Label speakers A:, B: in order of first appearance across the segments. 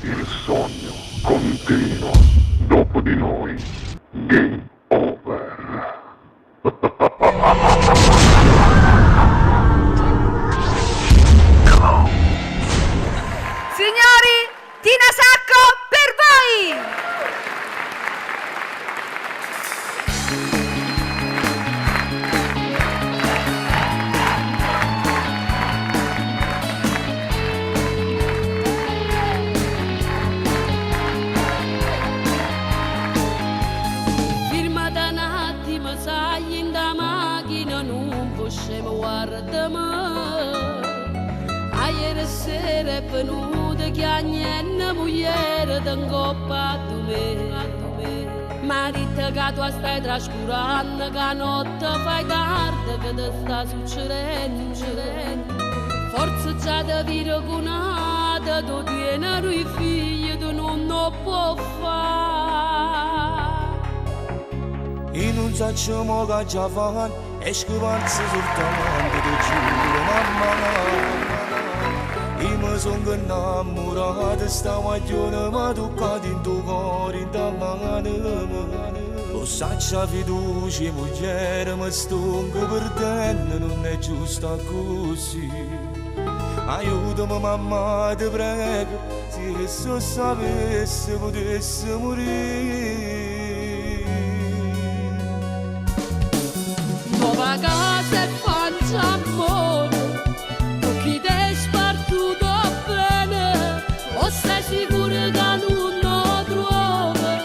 A: Il sogno continua. Dopo di noi, game over.
B: Signori, Tina Sacco per voi!
C: Firmata un attimo, sai, in da macchina non possiamo guardare. Ieri sera è venuta che agnenna moglie t'ingoppa a me. Marita che tu stai trascurando, che notte fai tardi, che ti sta succedendo. Forse già ti vire conata, tu tieni i figli, tu non lo puoi fare.
D: E non facciamo che già fanno, e scrivanza soltanto di giuro, mamma. E mi sono innamorato stamattina, ma toccata in tuo cuore, in da mano. Lo saccia fiducia, moglie, mi sto perdendo, non è giusto così. Aiutami mamma, ti prego, se so sapesse potesse morire.
C: Nuova casa e faccia amore, tu chi ti è spartuto bene, o sei sicuro che non lo trovi,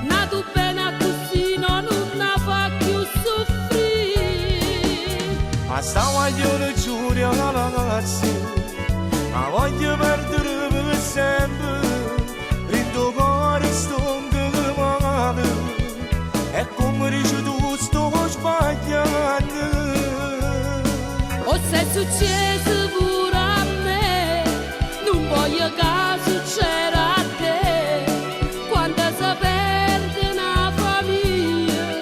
C: nato bene così non la fa più soffrire.
D: A stamattina giuro ragazzi, ma voglio perdere per sempre, in tuo cuore sto male, e come dici tu sto sbagliando.
C: O se è successo pure a me, non voglio che succeda a te. Quando si perde una famiglia,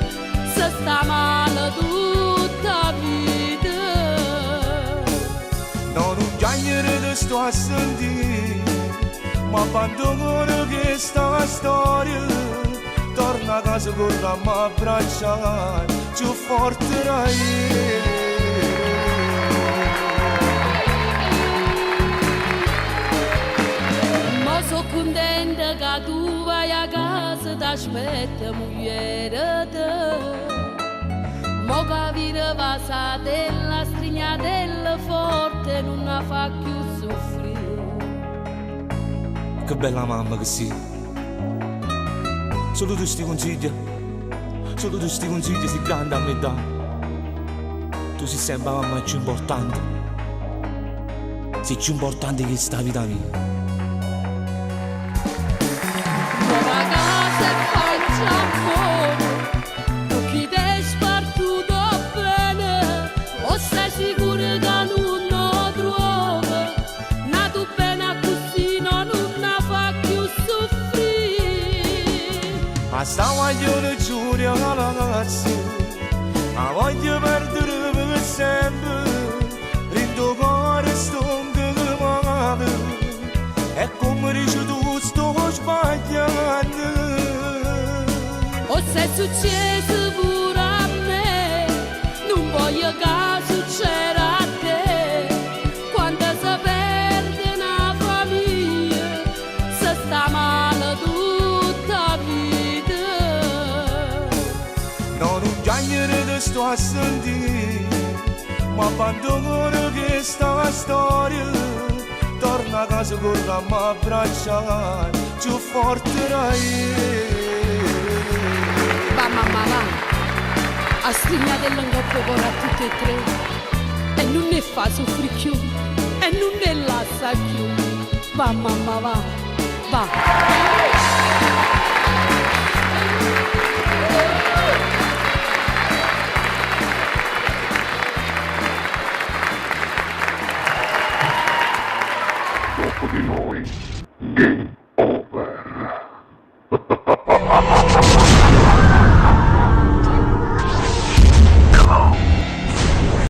C: si sta male tutta la vita.
D: No, non chiamare te sto a sentire, ma abbandono questa storia. Torna a casa con la mia abbracciare, più forte da ieri.
C: Ma sono contenta che tu vai a casa, ti aspetta moglie te. Mo che vira passatella, strignatella forte, non la fa più soffrire.
D: Che bella mamma che sei. Solo tu sti consigli sei grande a me da. Tu sei sempre la mamma più importante. Sei più importante che sta vita mia.
C: Nuova casa e faccia amore, tu chi ti è spartuto bene, o sei sicuro che non lo trovi, nato bene così non la fa più soffrire.
D: Ma stamattina giuro ragazzi, ma voglio perdere per sempre, in tuo cuore sto male, e come dici tu sto sbagliando.
C: O se è successo pure a me, non voglio che succeda a te. Quando si perde una famiglia, si sta male tutta la vita.
D: No, non chiamare te sto a sentire, ma abbandono questa storia. Torna a casa con la mia abbracciare, più forte da ieri.
C: Va mamma va, a stignatella in coppa a tutte e tre, e non ne fa soffrire più, e non ne lascia più. Va mamma va, va.
A: Dopo di noi, game